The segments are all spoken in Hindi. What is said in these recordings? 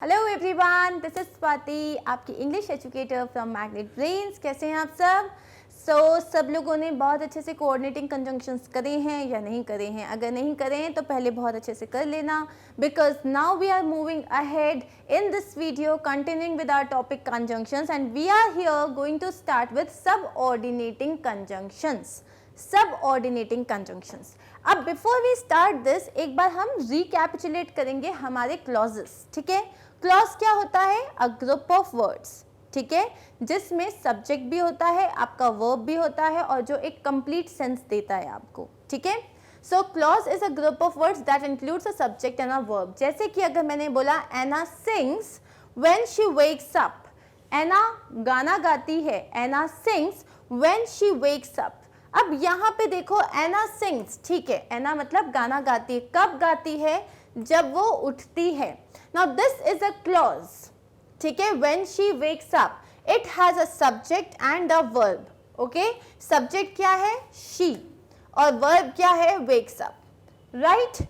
Hello everyone, this is Swati, आपकी English educator from Magnet Brains. कैसे हैं आप सब? सब लोगों ने बहुत अच्छे से कोऑर्डिनेटिंग कंजंक्शंस करे हैं या नहीं करे हैं? अगर नहीं करे हैं तो पहले बहुत अच्छे से कर लेना, because now we are moving ahead in this video continuing with our topic conjunctions and we are here going to start with subordinating conjunctions. Subordinating conjunctions. अब बिफोर वी स्टार्ट दिस, एक बार हम रिकैपिचुलेट करेंगे हमारे क्लॉजेस। ठीक है, क्लॉज क्या होता है? अ ग्रुप ऑफ वर्ड्स, ठीक है, जिसमें सब्जेक्ट भी होता है, आपका वर्ब भी होता है और जो एक कंप्लीट सेंस देता है आपको। ठीक है, so clause is a group of words that includes a subject and a verb. जैसे कि अगर मैंने बोला Anna sings when she wakes up, Anna गाना गाती है, Anna sings when she wakes up. अब यहाँ पे देखो एना सिंग्स, ठीक है, एना मतलब गाना गाती है। कब गाती है? जब वो उठती है। Now this is a clause, ठीक है, when she wakes up. It has a subject and a verb. Okay, subject क्या है? शी, और वर्ब क्या है? Wakes up, right.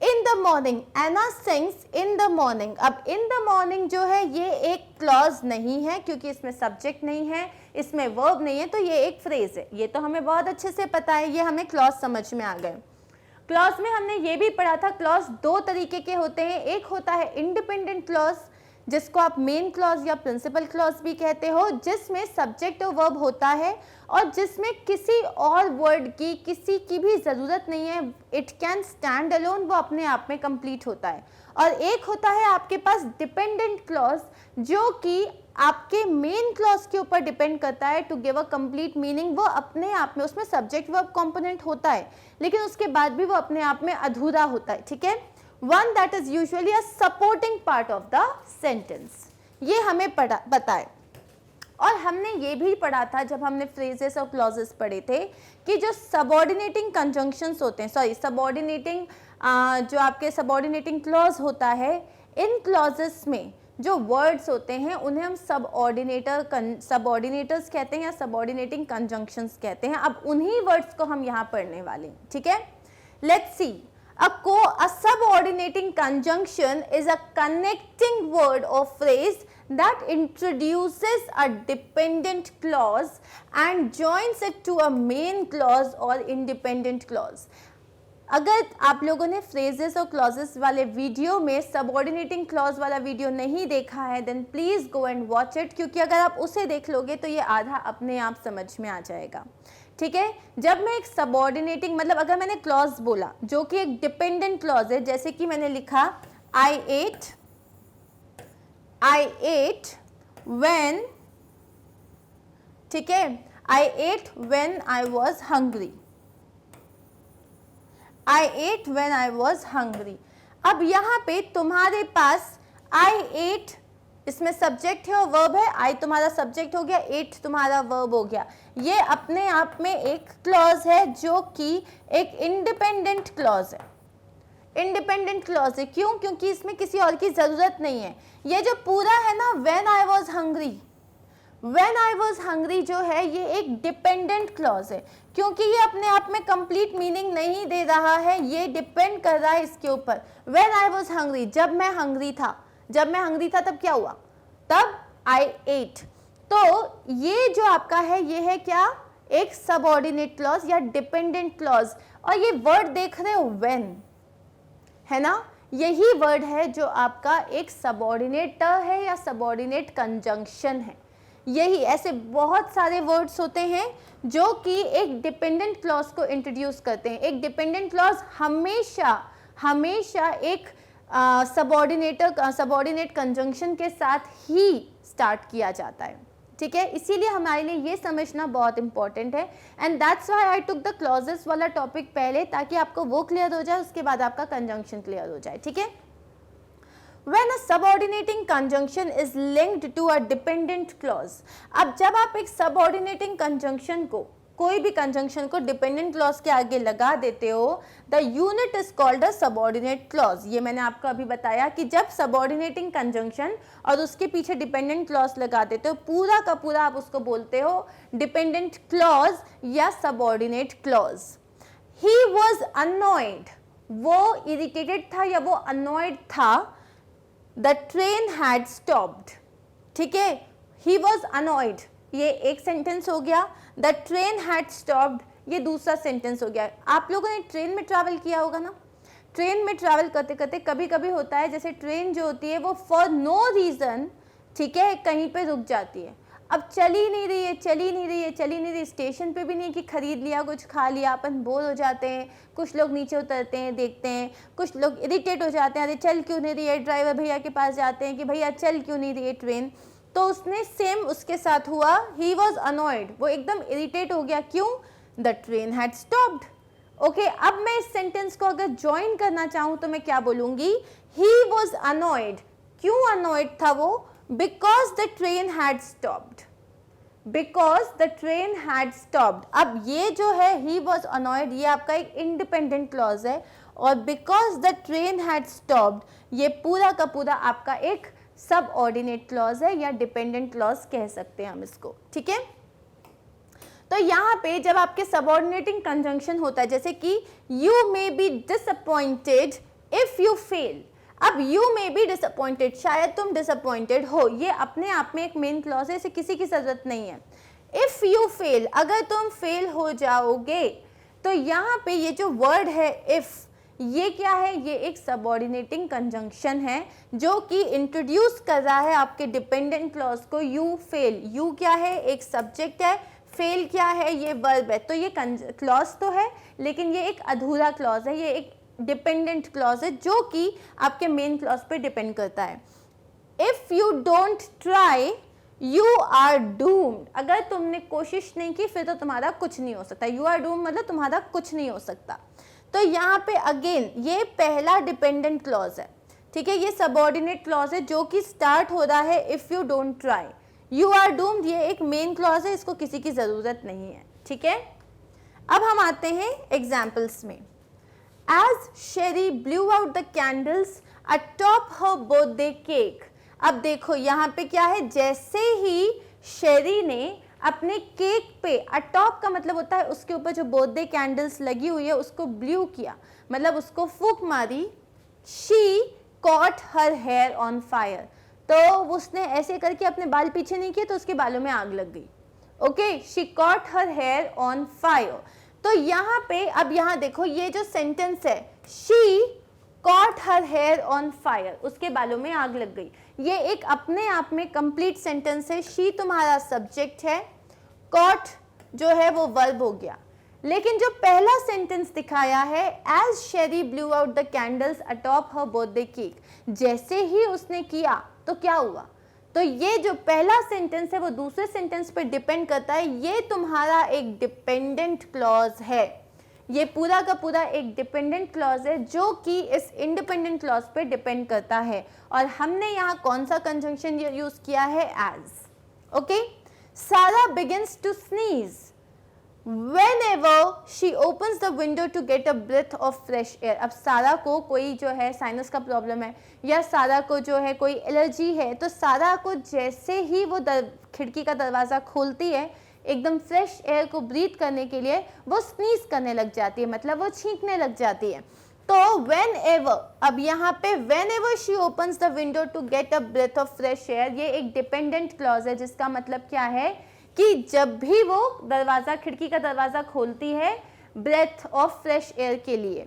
In the morning, Anna sings in the morning. अब इन द मॉर्निंग जो है ये एक क्लॉज नहीं है, क्योंकि इसमें सब्जेक्ट नहीं है, इसमें वर्ब नहीं है, तो ये एक फ्रेज है। ये तो हमें बहुत अच्छे से पता है, ये हमें क्लॉज समझ में आ गए। क्लॉज में हमने ये भी पढ़ा था, क्लॉज दो तरीके के होते हैं। एक होता है इंडिपेंडेंट क्लॉज, जिसको आप मेन क्लॉज या प्रिंसिपल क्लॉज भी कहते हो, जिसमें सब्जेक्ट और वर्ब होता है और जिसमें किसी और वर्ड की, किसी की भी ज़रूरत नहीं है। इट कैन स्टैंड अलोन, वो अपने आप में कंप्लीट होता है। और एक होता है आपके पास डिपेंडेंट क्लॉज, जो कि आपके मेन क्लॉज के ऊपर डिपेंड करता है to give a complete meaning. वो अपने आप में, उसमें सब्जेक्ट वर्ब कंपोनेंट होता है, लेकिन उसके बाद भी वो अपने आप में अधूरा होता है। ठीक है, one that is usually a supporting part of the sentence। ये हमें पता है। और हमने ये भी पढ़ा था जब हमने फ्रेजेस और क्लॉजेस पढ़े थे, कि जो सबऑर्डिनेटिंग कंजंक्शंस होते हैं, सॉरी सबऑर्डिनेटिंग जो आपके सबऑर्डिनेटिंग क्लॉज होता है, इन क्लॉजेस में जो वर्ड्स होते हैं उन्हें हम सबऑर्डिनेटर्स कहते हैं या सबऑर्डिनेटिंग कंजंक्शंस कहते हैं। अब उन्हीं वर्ड्स को हम यहाँ पढ़ने वाले हैं। ठीक है, let's see. A subordinating conjunction is a connecting word or phrase that introduces a dependent clause and joins it to a main clause or independent clause। अगर आप लोगों ने phrases और clauses वाले वीडियो में subordinating clause वाला वीडियो नहीं देखा है, then please go and watch it, क्योंकि अगर आप उसे देख लोगे तो ये आधा अपने आप समझ में आ जाएगा। ठीक है, जब मैं एक सबऑर्डिनेटिंग, मतलब अगर मैंने क्लॉज बोला जो कि एक डिपेंडेंट क्लॉज है, जैसे कि मैंने लिखा आई एट व्हेन, ठीक है, I ate when I was hungry, I ate when I was hungry. अब यहाँ पे तुम्हारे पास आई एट, इसमें सब्जेक्ट है और वर्ब है। आई तुम्हारा सब्जेक्ट हो गया, एट तुम्हारा वर्ब हो गया। ये अपने आप में एक क्लॉज है जो कि एक इंडिपेंडेंट क्लॉज है। इंडिपेंडेंट क्लॉज है क्यों? क्योंकि इसमें किसी और की जरूरत नहीं है। ये जो पूरा है ना, when I was hungry, when I was hungry जो है ये एक डिपेंडेंट क्लॉज है, क्योंकि ये अपने आप में कंप्लीट मीनिंग नहीं दे रहा है, ये डिपेंड कर रहा है इसके ऊपर। व्हेन आई वाज हंग्री, जब मैं हंग्री था, जब मैं हंग्री था तब क्या हुआ? तब आई एट। तो ये जो आपका है, ये है क्या? एक सबऑर्डिनेट क्लॉज या डिपेंडेंट क्लॉज। और ये वर्ड देख रहे हो व्हेन, है ना, यही वर्ड है जो आपका एक सबऑर्डिनेटर है या सबऑर्डिनेट कंजंक्शन है। यही ऐसे बहुत सारे वर्ड्स होते हैं जो कि एक डिपेंडेंट क्लॉज को इंट्रोड्यूस करते हैं। एक डिपेंडेंट क्लॉज हमेशा एक सबऑर्डिनेट कंजंक्शन के साथ ही स्टार्ट किया जाता है। ठीक है, इसीलिए हमारे लिए ये समझना बहुत इंपॉर्टेंट है। And that's why I took the clauses वाला टॉपिक पहले, ताकि आपको वो क्लियर हो जाए, उसके बाद आपका कंजंक्शन क्लियर हो जाए। ठीक है, When a subordinating conjunction is linked to a dependent clause, अब जब आप एक subordinating conjunction को, कोई भी कंजंक्शन को डिपेंडेंट क्लॉज के आगे लगा देते हो, the unit is called a subordinate clause. ये मैंने आपको अभी बताया कि जब सबऑर्डिनेटिंग कंजंक्शन और उसके पीछे डिपेंडेंट क्लॉज लगा देते हो, पूरा का पूरा आप उसको बोलते हो डिपेंडेंट क्लॉज या subordinate clause. He was annoyed, वो इरिटेटेड था या वो अनॉयड था द ट्रेन हैड स्टॉप्ड, ठीक है, ही वॉज अनॉयड, ये एक सेंटेंस हो गया, द ट्रेन हैड स्टॉप्ड ये दूसरा सेंटेंस हो गया। आप लोगों ने ट्रेन में ट्रैवल किया होगा ना, ट्रेन में ट्रैवल करते करते कभी कभी होता है जैसे ट्रेन जो होती है वो फॉर नो रीज़न, ठीक है, कहीं पे रुक जाती है, अब चल ही नहीं रही है, चल ही नहीं रही है, चल ही नहीं रही, स्टेशन पे भी नहीं कि खरीद लिया कुछ खा लिया, अपन बोर हो जाते हैं, कुछ लोग नीचे उतरते हैं देखते हैं, कुछ लोग इरिटेट हो जाते हैं, अरे चल क्यों नहीं रही है, ड्राइवर भैया के पास जाते हैं कि भैया चल क्यों नहीं रही है ट्रेन। तो उसने सेम उसके साथ हुआ, ही वॉज अनॉयड, वो एकदम इरिटेट हो गया, क्यों, the train had stopped. Okay, अब मैं इस सेंटेंस को अगर ज्वाइन करना चाहूँ तो मैं क्या बोलूँगी, ही वॉज अनॉयड, क्यों अनॉयड था वो, because the train had stopped, because the train had stopped. अब ये जो है ही वॉज अनॉयड ये आपका एक इंडिपेंडेंट क्लॉज है, और because the train had stopped ये पूरा का पूरा आपका एक सब ऑर्डिनेट क्लॉज है या डिपेंडेंट क्लॉज कह सकते हैं हम इसको, ठीक है। तो यहाँ पे जब आपके सबऑर्डिनेटिंग कंजंक्शन होता है, जैसे कि you may be disappointed if you fail, अब यू मे बी डिसअपॉइंटेड, शायद तुम डिसअपॉइंटेड हो, ये अपने आप में एक मेन क्लॉज है, इसे किसी की जरूरत नहीं है। इफ यू फेल, अगर तुम फेल हो जाओगे, तो यहाँ पे ये जो वर्ड है इफ, ये क्या है, ये एक सबऑर्डिनेटिंग कंजंक्शन है जो कि इंट्रोड्यूस कर रहा है आपके डिपेंडेंट क्लॉज को, यू फेल, यू क्या है, एक सब्जेक्ट है, फेल क्या है, ये वर्ब है। तो ये क्लॉज तो है लेकिन ये एक अधूरा क्लॉज है, ये एक डिपेंडेंट क्लॉज है जो कि आपके मेन क्लॉज पे डिपेंड करता है। If you don't try you are doomed, अगर तुमने कोशिश नहीं की फिर तो तुम्हारा कुछ नहीं हो सकता, यू आर डूम्ड मतलब तुम्हारा कुछ नहीं हो सकता। तो यहाँ पे अगेन ये पहला डिपेंडेंट क्लॉज है, ठीक है, ये सबऑर्डिनेट क्लॉज है जो कि स्टार्ट हो रहा है if you don't try, you are doomed ये एक मेन क्लॉज है, इसको किसी की जरूरत नहीं है, ठीक है। अब हम आते हैं एग्जाम्पल्स में। As Sherry blew out the candles atop her birthday cake, अब देखो यहाँ पे क्या है, जैसे ही शेरी ने अपने केक पे, अटॉप का मतलब होता है उसके ऊपर जो बर्थडे कैंडल्स लगी हुई है उसको ब्लू किया, मतलब उसको फूंक मारी, she caught her hair on fire, तो उसने ऐसे करके अपने बाल पीछे नहीं किए तो उसके बालों में आग लग गई। Okay, she caught her hair on fire. तो यहाँ पे अब यहाँ देखो ये जो सेंटेंस है, she caught her hair on fire, उसके बालों में आग लग गई, ये एक अपने आप में कंप्लीट सेंटेंस है। शी तुम्हारा सब्जेक्ट है, कॉट जो है वो वर्ब हो गया। लेकिन जो पहला सेंटेंस दिखाया है, as Sheri blew out the candles atop her birthday cake, जैसे ही उसने किया तो क्या हुआ, तो ये जो पहला सेंटेंस है वो दूसरे सेंटेंस पे डिपेंड करता है, ये तुम्हारा एक डिपेंडेंट क्लॉज है, ये पूरा का पूरा एक डिपेंडेंट क्लॉज है जो कि इस इंडिपेंडेंट क्लॉज पे डिपेंड करता है। और हमने यहाँ कौन सा कंजंक्शन यूज किया है, as. Okay, Sara begins to sneeze whenever she opens the window to get a breath of fresh air। अब सारा को कोई जो है साइनस का प्रॉब्लम है या सारा को जो है कोई एलर्जी है, तो सारा को जैसे ही वो खिड़की का दरवाज़ा खोलती है एकदम फ्रेश एयर को ब्रीथ करने के लिए वो स्नीज करने लग जाती है, मतलब वो छींकने लग जाती है। तो whenever, अब यहाँ पे whenever she opens the window to get a breath of fresh air, ये एक डिपेंडेंट क्लॉज है जिसका मतलब क्या है कि जब भी वो दरवाज़ा, खिड़की का दरवाज़ा खोलती है ब्रेथ ऑफ फ्रेश एयर के लिए,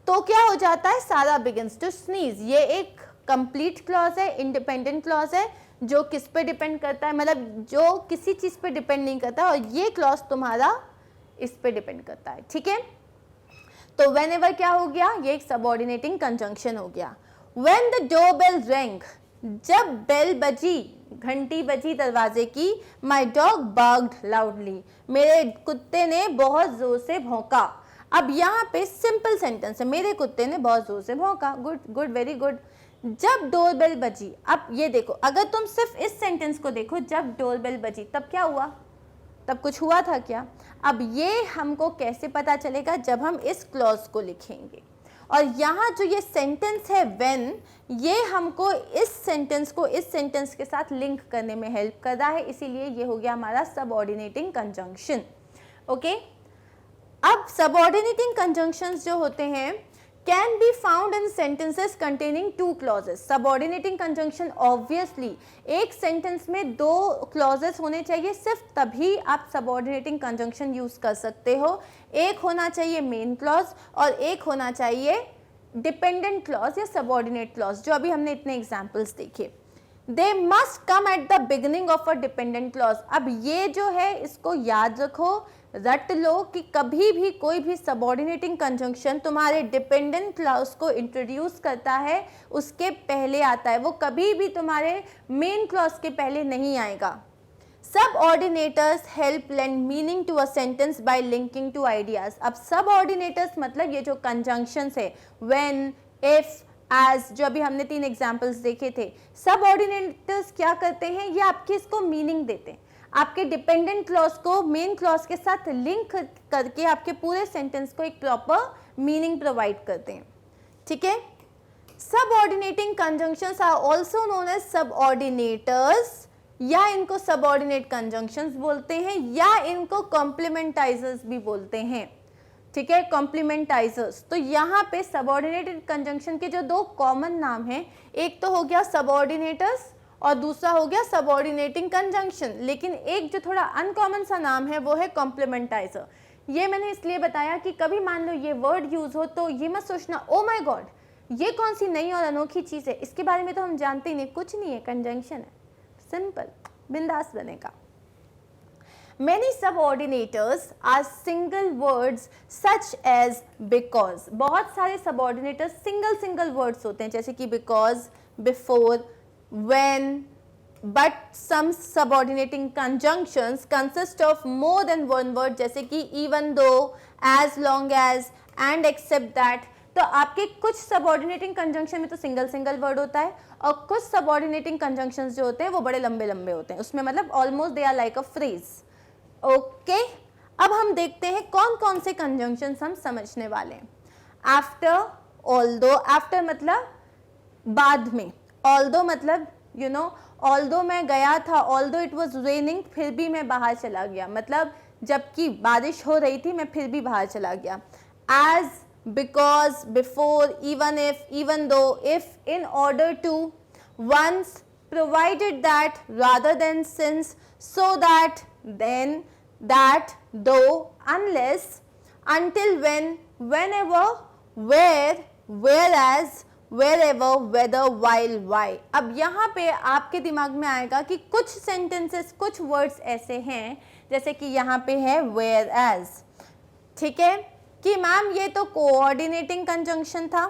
तो क्या हो जाता है, सारा बिगिंस टू स्नीज। ये एक कंप्लीट क्लॉज है, इंडिपेंडेंट क्लॉज है जो किस पे डिपेंड करता है, मतलब जो किसी चीज़ पे डिपेंड नहीं करता, और ये क्लॉज तुम्हारा इस पे डिपेंड करता है, ठीक है। तो व्हेनेवर क्या हो गया, ये एक सबऑर्डिनेटिंग कंजंक्शन हो गया। व्हेन द डोरबेल रैंग, जब बेल बजी, घंटी बजी दरवाजे की, माई डॉग बार्क्ड लाउडली, मेरे कुत्ते ने बहुत जोर से भौंका। अब यहाँ पे सिंपल सेंटेंस है, मेरे कुत्ते ने बहुत जोर से भौंका, गुड गुड वेरी गुड। जब डोरबेल बजी, अब ये देखो, अगर तुम सिर्फ इस सेंटेंस को देखो, जब डोरबेल बजी तब क्या हुआ, तब कुछ हुआ था क्या। अब ये हमको कैसे पता चलेगा, जब हम इस क्लॉज को लिखेंगे। और यहाँ जो ये सेंटेंस है व्हेन, ये हमको इस सेंटेंस को इस सेंटेंस के साथ लिंक करने में हेल्प कर रहा है, इसीलिए ये हो गया हमारा सबऑर्डिनेटिंग कंजंक्शन। ओके, अब सबऑर्डिनेटिंग कंजंक्शंस जो होते हैं, can be found in sentences containing two clauses. Subordinating conjunction obviously एक sentence में दो clauses होने चाहिए, सिर्फ तभी आप subordinating conjunction use कर सकते हो. एक होना चाहिए main clause और एक होना चाहिए dependent clause या subordinate clause, जो अभी हमने इतने examples देखे. They must come at the beginning of a dependent clause. अब ये जो है इसको याद रखो, रट लो कि कभी भी कोई भी सबऑर्डिनेटिंग कंजंक्शन तुम्हारे डिपेंडेंट क्लॉज को इंट्रोड्यूस करता है उसके पहले आता है, वो कभी भी तुम्हारे मेन क्लॉज के पहले नहीं आएगा. Subordinators help lend meaning to a sentence by linking two ideas. अब सबऑर्डिनेटर्स मतलब ये जो कंजंक्शंस है व्हेन, इफ, एज, जो अभी हमने 3 एग्जाम्पल्स देखे थे. सबऑर्डिनेटर्स क्या करते हैं, ये आपके इसको मीनिंग देते हैं, आपके डिपेंडेंट क्लॉज को मेन क्लॉज के साथ लिंक करके आपके पूरे सेंटेंस को एक प्रॉपर मीनिंग प्रोवाइड करते हैं. ठीक है. Subordinating conjunctions are also known as subordinators, या इनको सबऑर्डिनेट कंजंक्शंस बोलते हैं, या इनको कॉम्प्लीमेंटाइजर्स भी बोलते हैं. ठीक है, कॉम्प्लीमेंटाइजर्स. तो यहाँ पे सबऑर्डिनेटेड कंजंक्शन के जो दो कॉमन नाम हैं, एक तो हो गया सबऑर्डिनेटर्स और दूसरा हो गया सबऑर्डिनेटिंग कंजंक्शन. लेकिन एक जो थोड़ा अनकॉमन सा नाम है वो है कॉम्प्लीमेंटाइजर. ये मैंने इसलिए बताया कि कभी मान लो ये वर्ड यूज हो तो ये मत सोचना ओ माय गॉड ये कौन सी नई और अनोखी चीज है, इसके बारे में तो हम जानते ही नहीं. कुछ नहीं है, कंजंक्शन है, सिंपल, बिंदास बनेगा. Many subordinators are single words such as because. बहुत सारे subordinators single words होते हैं, जैसे कि because, before, when. But some subordinating conjunctions consist of more than one word, जैसे कि even though, as long as, and except that. तो आपके कुछ सबऑर्डिनेटिंग कंजंक्शन में तो सिंगल वर्ड होता है और कुछ सबऑर्डिनेटिंग कंजंक्शंस जो होते हैं वो बड़े लंबे होते हैं, उसमें मतलब almost they are like a phrase. Okay. अब हम देखते हैं कौन कौन से कंजंक्शंस हम समझने वाले हैं. After, although. आफ्टर मतलब बाद में, ऑल्दो मतलब यू नो, ऑल्दो मैं गया था, ऑल्दो इट वाज रेनिंग, फिर भी मैं बाहर चला गया, मतलब जबकि बारिश हो रही थी मैं फिर भी बाहर चला गया. As, because, before, even if, even though, if, in order to, once, provided that, rather than, since, so that, then, that, though, unless, until, when, whenever, where, whereas, wherever, whether, while, why. अब यहाँ पे आपके दिमाग में आएगा कि कुछ सेंटेंसेस, कुछ वर्ड्स ऐसे हैं, जैसे कि यहाँ पे है whereas. ठीक है कि मैम ये तो कोऑर्डिनेटिंग कंजंक्शन था.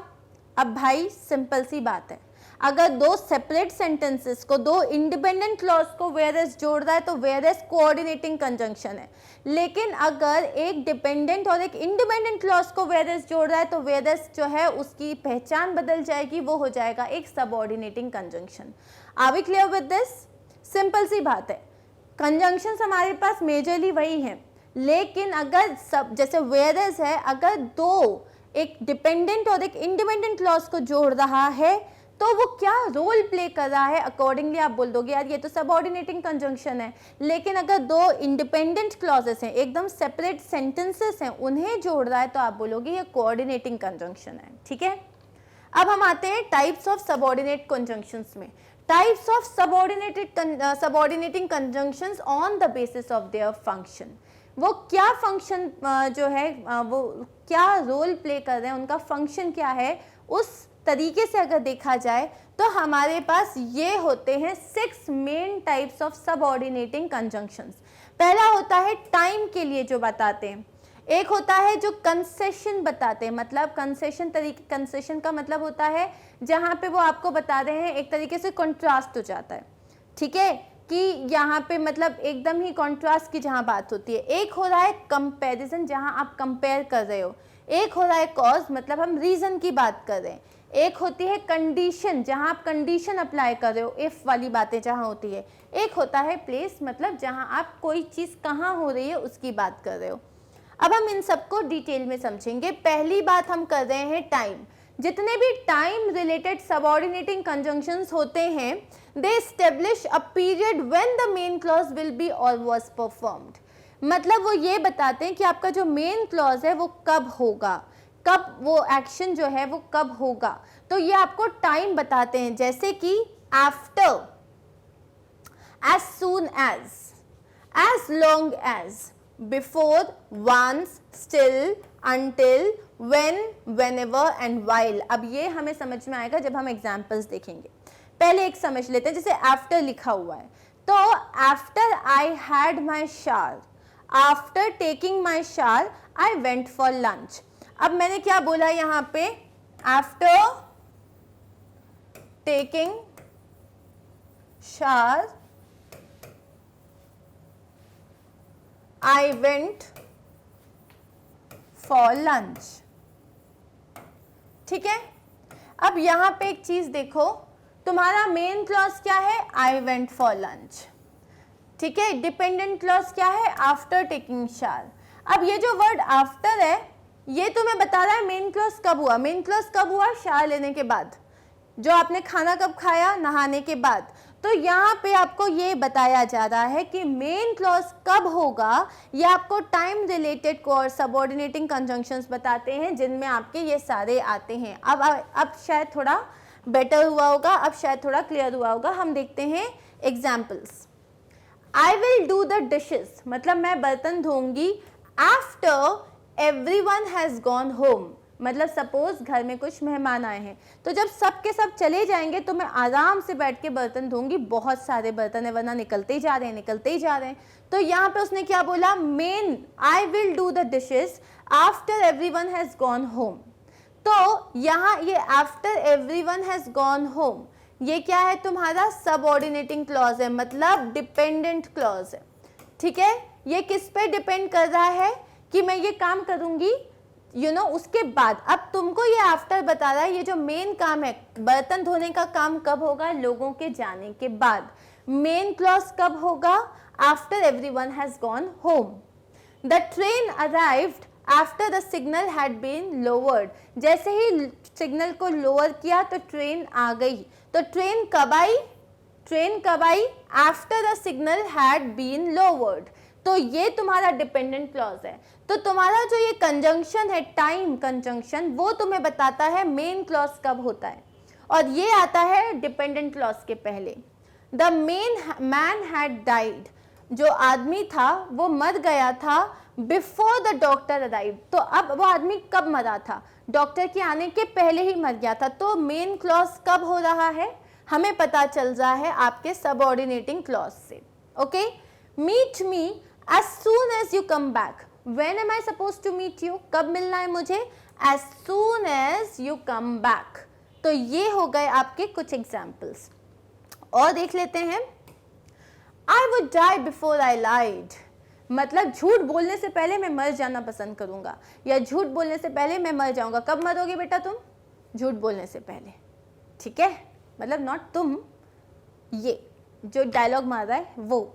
अब भाई सिंपल सी बात है, अगर दो सेपरेट सेंटेंसेस को, दो इंडिपेंडेंट क्लॉज को वेयरएस जोड़ रहा है तो वेयरएस कोऑर्डिनेटिंग कंजंक्शन है. लेकिन अगर एक डिपेंडेंट और एक इंडिपेंडेंट क्लॉज को वेयरएस जोड़ रहा है तो वेयरएस जो है उसकी पहचान बदल जाएगी, वो हो जाएगा एक subordinating conjunction. Are we clear with this? Simple सी बात है, कंजंक्शंस हमारे पास मेजरली वही हैं, लेकिन अगर सब जैसे वेयरएस है, अगर दो एक डिपेंडेंट और एक इंडिपेंडेंट क्लॉज को जोड़ रहा है तो वो क्या रोल प्ले कर रहा है, अकॉर्डिंगली आप बोल दोगे यार ये तो सबऑर्डिनेटिंग कंजंक्शन है. लेकिन अगर दो इंडिपेंडेंट क्लॉजेस हैं, एकदम सेपरेट सेंटेंसेस हैं, उन्हें जोड़ रहा है तो आप बोलोगे ये कोऑर्डिनेटिंग कंजंक्शन है. ठीक है. अब हम आते हैं टाइप्स ऑफ सबऑर्डिनेट कंजंक्शंस में. Types of subordinating conjunctions on the basis of their function. वो क्या फंक्शन जो है वो क्या रोल प्ले कर रहे हैं, उनका फंक्शन क्या है, उस तरीके से अगर देखा जाए तो हमारे पास ये होते हैं 6 main types of subordinating conjunctions. पहला होता है टाइम के लिए जो बताते हैं. एक होता है जो कंसेशन बताते हैं, मतलब कंसेशन का मतलब होता है जहाँ पे वो आपको बता रहे हैं, एक तरीके से कॉन्ट्रास्ट हो जाता है. ठीक है कि यहाँ पे मतलब एकदम ही कॉन्ट्रास्ट की जहाँ बात होती है. एक हो रहा है कंपैरिजन, जहाँ आप कंपेयर कर रहे हो. एक हो रहा है कॉज, मतलब हम रीजन की बात कर रहे हैं. एक होती है कंडीशन, जहाँ आप कंडीशन अप्लाई कर रहे हो, इफ वाली बातें जहाँ होती है. एक होता है प्लेस, मतलब जहाँ आप कोई चीज़ कहाँ हो रही है उसकी बात कर रहे हो. अब हम इन सबको डिटेल में समझेंगे. पहली बात हम कर रहे हैं टाइम. जितने भी टाइम रिलेटेड सबऑर्डिनेटिंग कंजंक्शंस होते हैं, they establish a period when the main clause will be और वाज परफॉर्म्ड. मतलब वो ये बताते हैं कि आपका जो मेन क्लॉज है वो कब होगा, कब वो एक्शन जो है वो कब होगा, तो ये आपको टाइम बताते हैं, जैसे कि after, as soon as long as, before, once, still, until, when, whenever and while। अब ये हमें समझ में आएगा जब हम एग्जाम्पल्स देखेंगे। पहले एक समझ लेते हैं, जैसे आफ्टर लिखा हुआ है, तो after I had my shower, after taking my shower I went for lunch. अब मैंने क्या बोला यहाँ पे, after taking shower I went for lunch। ठीक है, अब यहाँ पे एक चीज देखो, तुम्हारा मेन क्लॉज क्या है, I went for lunch। ठीक है, डिपेंडेंट क्लॉज क्या है, आफ्टर टेकिंग शावर। अब ये जो वर्ड आफ्टर है, ये तुम्हें बता रहा है मेन क्लॉज कब हुआ। मेन क्लॉज कब हुआ, शावर लेने के बाद, जो आपने खाना कब खाया, नहाने के बाद। तो यहाँ पे आपको ये बताया जा रहा है कि मेन क्लॉज कब होगा, ये आपको टाइम रिलेटेड को और सबऑर्डिनेटिंग कंजंक्शंस बताते हैं, जिनमें आपके ये सारे आते हैं। अब शायद थोड़ा बेटर हुआ होगा, अब शायद थोड़ा क्लियर हुआ होगा। हम देखते हैं examples. I will do the dishes, मतलब मैं बर्तन धोऊंगी after everyone has gone home, मतलब सपोज घर में कुछ मेहमान आए हैं, तो जब सब के सब चले जाएंगे तो मैं आराम से बैठ के बर्तन धोऊंगी। बहुत सारे बर्तन है, वरना निकलते ही जा रहे हैं। तो यहाँ पे उसने क्या बोला, main I will do the dishes after everyone has gone home. तो यहाँ ये after everyone has gone home, ये क्या है, तुम्हारा सबऑर्डिनेटिंग क्लॉज है, मतलब डिपेंडेंट क्लॉज है। ठीक है, ये किस पे डिपेंड कर रहा है कि मैं ये काम करूंगी उसके बाद। अब तुमको ये आफ्टर बता रहा है, ये जो मेन काम है बर्तन धोने का काम कब होगा, लोगों के जाने के बाद। मेन क्लॉज कब होगा, after everyone has gone home. The train arrived after the signal had been lowered, जैसे ही सिग्नल को लोअर किया तो ट्रेन आ गई। तो ट्रेन कब आई, after the signal had been lowered. तो ये तुम्हारा डिपेंडेंट क्लॉज है। तो तुम्हारा जो ये कंजंक्शन है, टाइम कंजंक्शन, वो तुम्हें बताता है मेन क्लॉज कब होता है, और ये आता है डिपेंडेंट क्लॉज के पहले। द मैन हैड डाइड, जो आदमी था वो मर गया था, बिफोर द डॉक्टर अराइव। तो अब वो आदमी कब मरा था, डॉक्टर के आने के पहले ही मर गया था। तो मेन क्लॉज कब हो रहा है, हमें पता चल रहा है आपके सबऑर्डिनेटिंग क्लॉज से। Okay, meet me as soon as you come back, when am I supposed to meet you, कब मिलना है मुझे, as soon as you come back। तो ये हो गए आपके कुछ एग्जाम्पल्स, और देख लेते हैं। I would die before I lied, मतलब झूठ बोलने से पहले मैं मर जाना पसंद करूंगा, या झूठ बोलने से पहले मैं मर जाऊंगा। कब मरोगे बेटा तुम, झूठ बोलने से पहले। ठीक है, मतलब नॉट तुम, ये जो डायलॉग मार रहा है वो।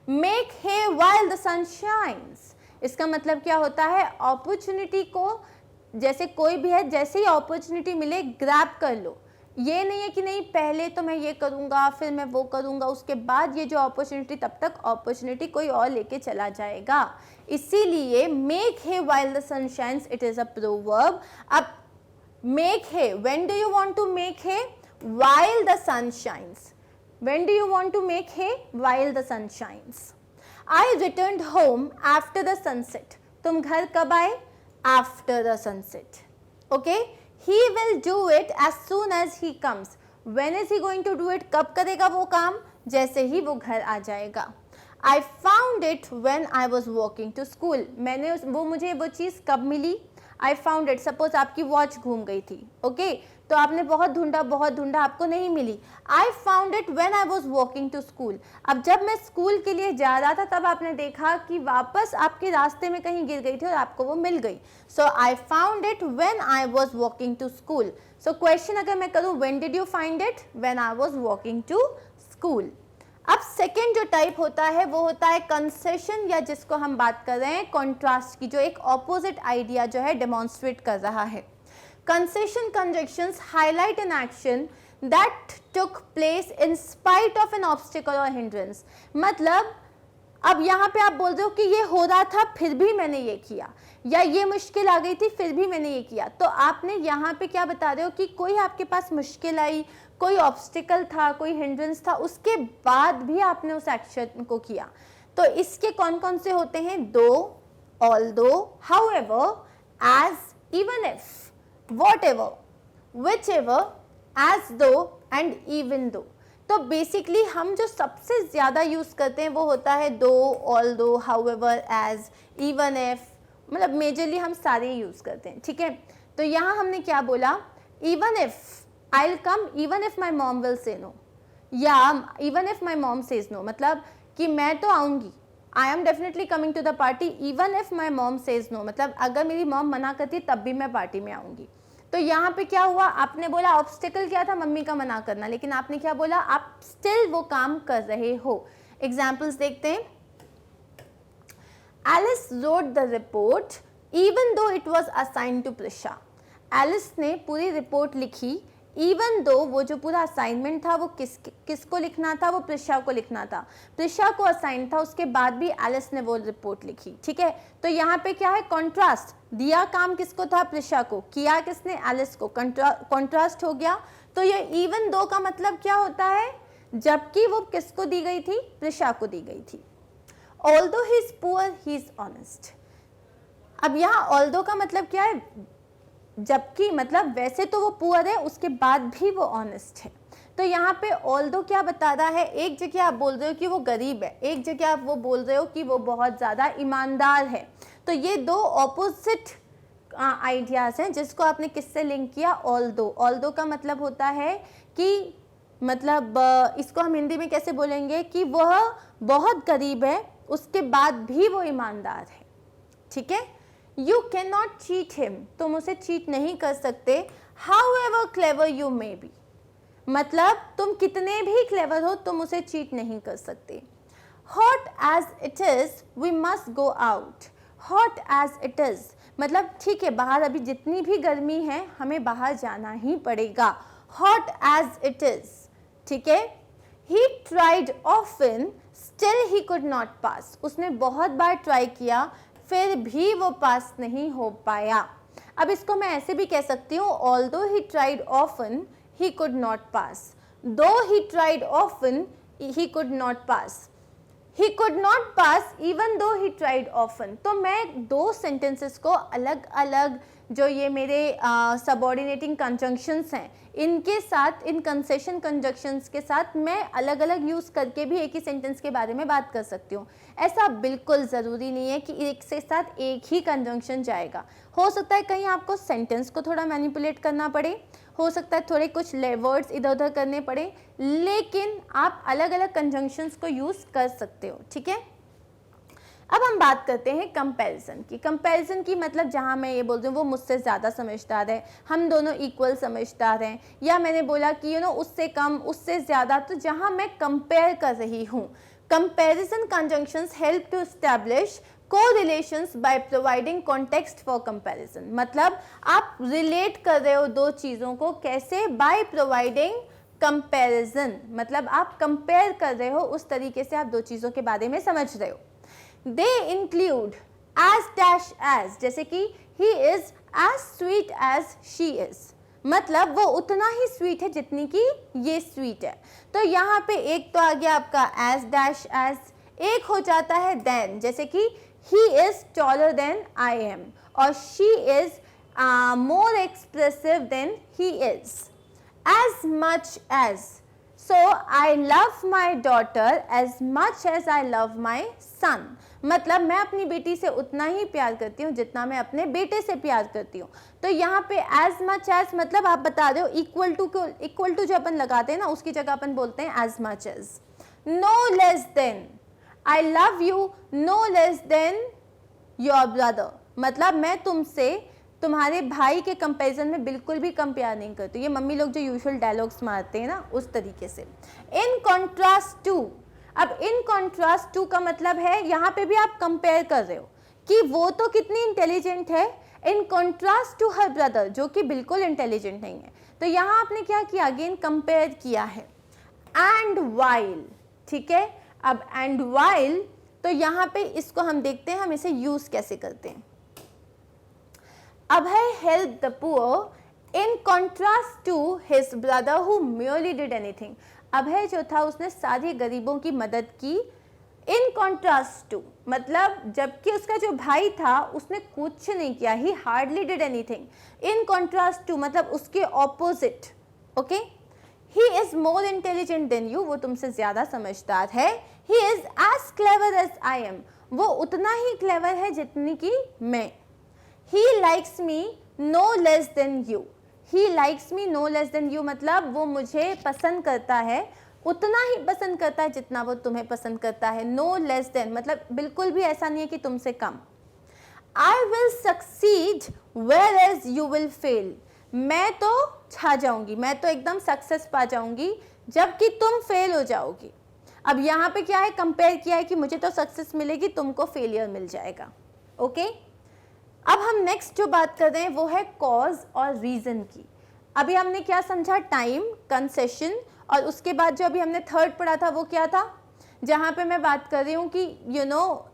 Make hay while the sun shines, इसका मतलब क्या होता है, अपॉर्चुनिटी को, जैसे कोई भी है, जैसे ही अपॉर्चुनिटी मिले ग्रैब कर लो। ये नहीं है कि नहीं पहले तो मैं ये करूँगा फिर मैं वो करूँगा, उसके बाद ये जो अपॉर्चुनिटी, तब तक अपॉर्चुनिटी कोई और लेके चला जाएगा। इसीलिए make hay while the sun shines, it is a proverb। अब make hay, when do you want to make hay, while the sun shines। When do you want to make hay, while the sun shines। I returned home after the sunset, तुम घर कब आए, after the sunset। Okay, he will do it as soon as he comes। When is he going to do it, कब करेगा वो काम, जैसे ही वो घर आ जाएगा। I found it when I was walking to school, मुझे वो चीज़ कब मिली, I found it, सपोज आपकी वॉच घूम गई थी, ओके, तो आपने बहुत ढूंढा, आपको नहीं मिली। I found it when I was walking to school, अब जब मैं स्कूल के लिए जा रहा था तब आपने देखा कि वापस आपके रास्ते में कहीं गिर गई थी और आपको वो मिल गई। So I found it when I was walking to school। So question अगर मैं करूँ, when did you find it, when I was walking to school। अब सेकेंड जो टाइप होता है वो होता है कंसेशन, या जिसको हम बात कर रहे हैं कॉन्ट्रास्ट की, जो एक ऑपोजिट आइडिया जो है डेमोन्स्ट्रेट कर रहा है। Concession conjunctions highlight an action that took place in spite of an obstacle और हिंड्रेंस, मतलब अब यहाँ पे आप बोल रहे हो कि ये हो रहा था फिर भी मैंने ये किया, या ये मुश्किल आ गई थी फिर भी मैंने ये किया। तो आपने यहाँ पे क्या बता रहे हो कि कोई आपके पास मुश्किल आई, कोई ऑब्स्टिकल था, कोई हिंड्रेंस था, उसके बाद भी आपने उस एक्शन को किया। तो इसके कौन कौन से होते हैं? Though, although, however, as, even if, whatever, whichever, as though and even though. तो बेसिकली हम जो सबसे ज़्यादा यूज़ करते हैं वो होता है though, although, however, as, even if, मतलब मेजरली हम सारे यूज़ करते हैं, ठीक है। तो यहाँ हमने क्या बोला? Even if I will come, even if my mom will say no, या even if my mom says no, मतलब कि मैं तो आऊँगी, I am definitely coming to the party even if my mom says no, मतलब अगर मेरी मॉम मना करती तब भी मैं पार्टी में आऊँगी। तो यहाँ पे क्या हुआ? आपने बोला ऑब्स्टिकल क्या था? मम्मी का मना करना, लेकिन आपने क्या बोला? आप स्टिल वो काम कर रहे हो। एग्जाम्पल्स देखते हैं। Alice wrote the report even though it was assign to Prisha. Alice ने पूरी रिपोर्ट लिखी इवन दो वो जो पूरा असाइनमेंट था वो किसको लिखना था? वो प्रिशा को लिखना था, प्रिशा को असाइन था, उसके बाद भी एलिस ने वो रिपोर्ट लिखी, ठीक है। तो यहाँ पे क्या है? कॉन्ट्रास्ट, दिया काम किसको था? प्रिशा को, किया किसने? एलिस को, कॉन्ट्रास्ट हो गया। तो ये इवन दो का मतलब क्या होता है? जबकि वो किसको दी गई थी? प्रिशा को दी गई थी। Although he is poor he is honest. अब यहाँ ऑल्दो का मतलब क्या है? जबकि, मतलब वैसे तो वो पुअर है, उसके बाद भी वो ऑनेस्ट है। तो यहाँ पे ऑल्दो क्या बता रहा है? एक जगह आप बोल रहे हो कि वो गरीब है, एक जगह आप वो बोल रहे हो कि वो बहुत ज़्यादा ईमानदार है। तो ये दो ऑपोजिट आइडियाज़ हैं जिसको आपने किससे लिंक किया? ऑल्दो। ऑल्दो का मतलब होता है कि, मतलब इसको हम हिंदी में कैसे बोलेंगे कि वह बहुत गरीब है, उसके बाद भी वो ईमानदार है, ठीक है। You cannot cheat him, तुम उसे चीट नहीं कर सकते। However clever you may be, मतलब तुम कितने भी क्लेवर हो तुम उसे चीट नहीं कर सकते। Hot as it is, we must go out. Hot as it is, मतलब ठीक है बाहर अभी जितनी भी गर्मी है हमें बाहर जाना ही पड़ेगा। Hot as it is, ठीक है। He tried often, still he could not pass. उसने बहुत बार ट्राई किया फिर भी वो पास नहीं हो पाया। अब इसको मैं ऐसे भी कह सकती हूँ, although he tried often, he could not pass. Though he tried often, he could not pass. He could not pass even though he tried often. तो मैं दो सेंटेंसेस को अलग अलग, जो ये मेरे सबऑर्डिनेटिंग कंजंक्शंस हैं, इनके साथ, इन कंसेशन कंजंक्शंस के साथ मैं अलग अलग यूज़ करके भी एक ही सेंटेंस के बारे में बात कर सकती हूँ। ऐसा बिल्कुल ज़रूरी नहीं है कि एक से साथ एक ही कंजंक्शन जाएगा। हो सकता है कहीं आपको सेंटेंस को थोड़ा मैनिपुलेट करना पड़े, हो सकता है थोड़े कुछ वर्ड्स इधर उधर करने पड़े, लेकिन आप अलग अलग कंजंक्शंस को यूज़ कर सकते हो, ठीक है। अब हम बात करते हैं कंपैरिजन की। कंपैरिजन की मतलब जहाँ मैं ये बोल रही हूँ वो मुझसे ज़्यादा समझदार है, हम दोनों इक्वल समझदार हैं, या मैंने बोला कि उससे कम, उससे ज़्यादा, तो जहाँ मैं कंपेयर कर रही हूँ। Comparison conjunctions help to establish correlations by providing context for comparison. मतलब आप रिलेट कर रहे हो दो चीज़ों को, कैसे? बाय प्रोवाइडिंग कंपैरिजन, मतलब आप कंपेयर कर रहे हो, उस तरीके से आप दो चीज़ों के बारे में समझ रहे हो। They include as dash as, जैसे कि he is as sweet as she is, मतलब वो उतना ही स्वीट है जितनी कि ये स्वीट है। तो यहाँ पे एक तो आ गया आपका as dash as, एक हो जाता है then, जैसे कि he is taller than I am और she is more expressive than he is. As much as, so I love my daughter as much as I love my son, मतलब मैं अपनी बेटी से उतना ही प्यार करती हूँ जितना मैं अपने बेटे से प्यार करती हूँ। तो यहाँ पे as much as मतलब आप बता रहे हो इक्वल टू जो अपन लगाते हैं ना, उसकी जगह अपन बोलते हैं as much as. No less than, I love you no less than your brother, मतलब मैं तुमसे तुम्हारे भाई के कंपैरिजन में बिल्कुल भी कम प्यार नहीं करती। ये मम्मी लोग जो यूजुअल डायलॉग्स मारते हैं ना, उस तरीके से। इन कॉन्ट्रास्ट टू, अब इन कॉन्ट्रास्ट टू का मतलब है यहाँ पे भी आप कंपेयर कर रहे हो कि वो तो कितनी इंटेलिजेंट है in contrast to her brother, जो कि बिल्कुल इंटेलिजेंट नहीं है। तो यहाँ आपने क्या किया? अगेन कंपेयर किया है। एंड वाइल, ठीक है। अब एंड वाइल तो यहाँ पे इसको हम देखते हैं हम इसे यूज कैसे करते हैं। Abhay help the poor in contrast to his brother who merely did anything. Abhay जो था उसने सारे गरीबों की मदद की, इन कॉन्ट्रास्ट टू मतलब जबकि उसका जो भाई था उसने कुछ नहीं किया, he hardly did anything. In contrast to मतलब उसके opposite, okay. He is more intelligent than you, वो तुमसे ज्यादा समझदार है। He is as clever as I am, वो उतना ही क्लेवर है जितनी कि मैं। He likes me no less than you, he likes me no less than you मतलब वो मुझे पसंद करता है उतना ही पसंद करता है जितना वो तुम्हें पसंद करता है। नो लेस देन मतलब बिल्कुल भी ऐसा नहीं है कि तुमसे कम। I will succeed whereas you will fail, मैं तो छा जाऊंगी, मैं तो एकदम सक्सेस पा जाऊंगी जबकि तुम फेल हो जाओगी। अब यहाँ पे क्या है, कंपेयर किया है कि मुझे तो सक्सेस मिलेगी, तुमको फेलियर मिल जाएगा, ओके। अब हम नेक्स्ट जो बात कर रहे हैं वो है कॉज और रीजन की। अभी हमने क्या समझा, टाइम, कंसेशन, और उसके बाद जो अभी हमने थर्ड पढ़ा था वो क्या था, जहाँ पे मैं बात कर रही हूँ कि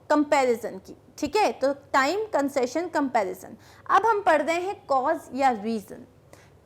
कंपैरिजन की, ठीक है। तो टाइम, कंसेशन, कंपैरिजन। अब हम पढ़ रहे हैं कॉज या reason.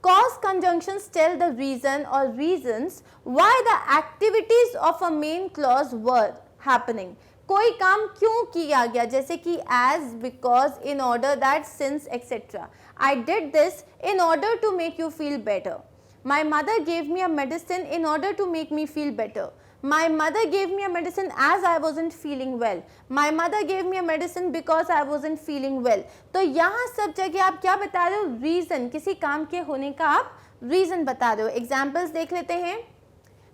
Cause conjunctions tell the reason or reasons why the activities of a main clause were happening. कोई काम क्यों किया गया, जैसे कि as, because, in order that, since, etc. I did this in order to make you feel better. My mother gave me a medicine in order to make me feel better. My mother gave me a medicine as I wasn't feeling well. My mother gave me a medicine because I wasn't feeling well. तो यहाँ सब जगह आप क्या बता रहे हो, रीजन, किसी काम के होने का आप रीजन बता रहे हो। एग्जाम्पल्स देख लेते हैं।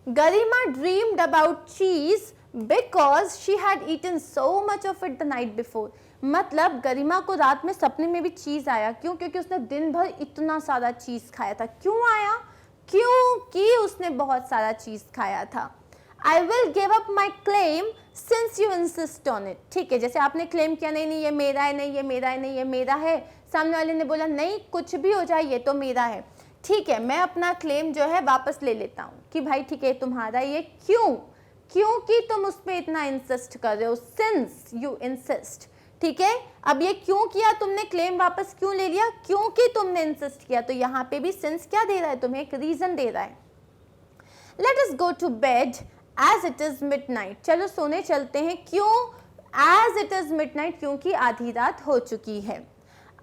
Garima dreamed about cheese because she had eaten so much of it the night before. मतलब गरिमा को रात में सपने में भी चीज आया, क्यों? क्योंकि उसने दिन भर इतना सारा चीज खाया था। क्यों आया? क्योंकि उसने बहुत सारा चीज खाया था। I will give up my claim since you insist on it. ठीक है, जैसे आपने क्लेम किया नहीं नहीं ये मेरा है, नहीं ये मेरा है, नहीं ये मेरा है, सामने वाले ने बोला नहीं कुछ भी हो जाए ये तो मेरा है, ठीक है मैं अपना क्लेम जो है वापस ले लेता हूँ कि भाई ठीक है तुम्हारा ये। क्यों? क्योंकि तुम उस पर इतना इंसिस्ट कर रहे हो, since you insist, ठीक है। अब ये क्यों किया तुमने, क्लेम वापस क्यों ले लिया? क्योंकि तुमने इंसिस्ट किया। तो यहाँ पे भी since क्या दे रहा है, तुम्हें एक रीजन दे रहा है। Let us go to bed as it is midnight. चलो सोने चलते हैं। क्यों? as it is midnight क्योंकि आधी रात हो चुकी है।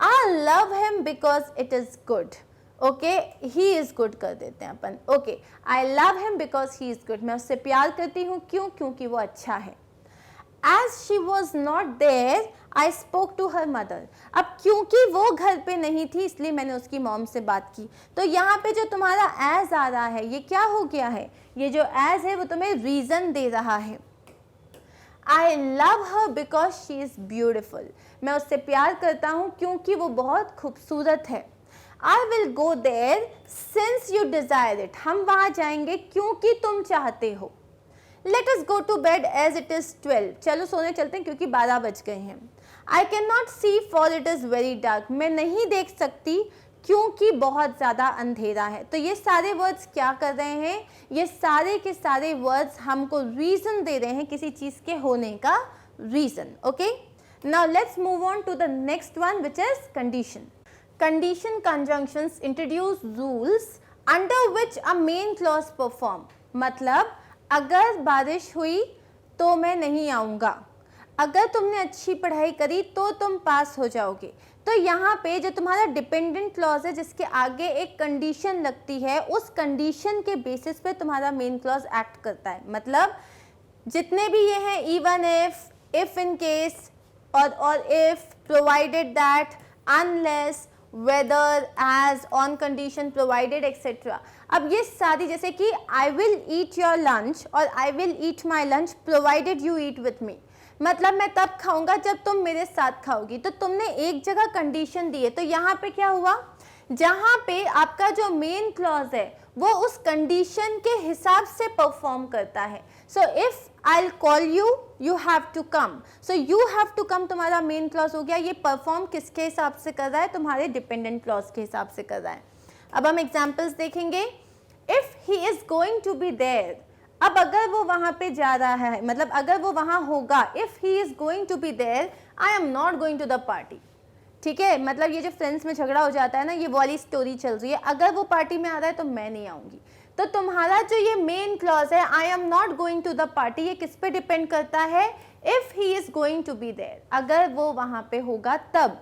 I love him because it is good. Okay, he is good कर देते हैं अपन। Okay, I love him because he is good. मैं उससे प्यार करती हूँ, क्यों? क्योंकि वो अच्छा है। As she was not there, I spoke to her mother. अब क्योंकि वो घर पे नहीं थी इसलिए मैंने उसकी मॉम से बात की। तो यहाँ पे जो तुम्हारा as आ रहा है ये क्या हो गया है, ये जो as है वो तुम्हें रीजन दे रहा है। I love her because she is beautiful. मैं उससे प्यार करता हूँ क्योंकि वो बहुत खूबसूरत है। I will go there since you desire it. हम वहाँ जाएंगे क्योंकि तुम चाहते हो। Let us go to bed as it is 12. चलो सोने चलते हैं क्योंकि 12 बज गए हैं। I cannot see for it is very dark. मैं नहीं देख सकती क्योंकि बहुत ज़्यादा अंधेरा है। तो ये सारे वर्ड्स क्या कर रहे हैं, ये सारे के सारे वर्ड्स हमको रीज़न दे रहे हैं किसी चीज़ के होने का reason. Okay, now let's move on to the next one which is condition. Condition conjunctions introduce rules under which a main clause perform. मतलब अगर बारिश हुई तो मैं नहीं आऊँगा, अगर तुमने अच्छी पढ़ाई करी तो तुम पास हो जाओगे। तो यहाँ पे जो तुम्हारा डिपेंडेंट क्लॉज है जिसके आगे एक कंडीशन लगती है, उस कंडीशन के बेसिस पे तुम्हारा मेन क्लॉज एक्ट करता है। मतलब जितने भी ये हैं इवन इफ इन केस और if, provided that, unless, whether, as, on condition, provided, etcetera. अब ये सारी जैसे कि I will eat your lunch और I will eat my lunch provided you eat with me, मतलब मैं तब खाऊंगा जब तुम मेरे साथ खाओगी। तो तुमने एक जगह कंडीशन दी है, तो यहाँ पे क्या हुआ, जहाँ पे आपका जो मेन क्लॉज है वो उस कंडीशन के हिसाब से परफॉर्म करता है। So if I'll call you, you have to come. So you have to come तुम्हारा मेन क्लॉज हो गया। ये परफॉर्म किसके हिसाब से कर रहा है, तुम्हारे डिपेंडेंट क्लॉज के हिसाब से कर रहा है। अब हम एग्जाम्पल्स देखेंगे। If he is going to be there, अब अगर वो वहां पे जा रहा है, मतलब अगर वो वहां होगा, if he is going to be there, I am not going to the party. ठीक है, मतलब ये जो फ्रेंड्स में झगड़ा हो जाता है ना, ये वाली स्टोरी चल रही है, अगर वो पार्टी में आ रहा है तो मैं नहीं आऊंगी। तो तुम्हारा जो ये मेन क्लॉज है, I am not going to the party, ये किस पे डिपेंड करता है? If he is going to be there, अगर वो वहां पे होगा तब।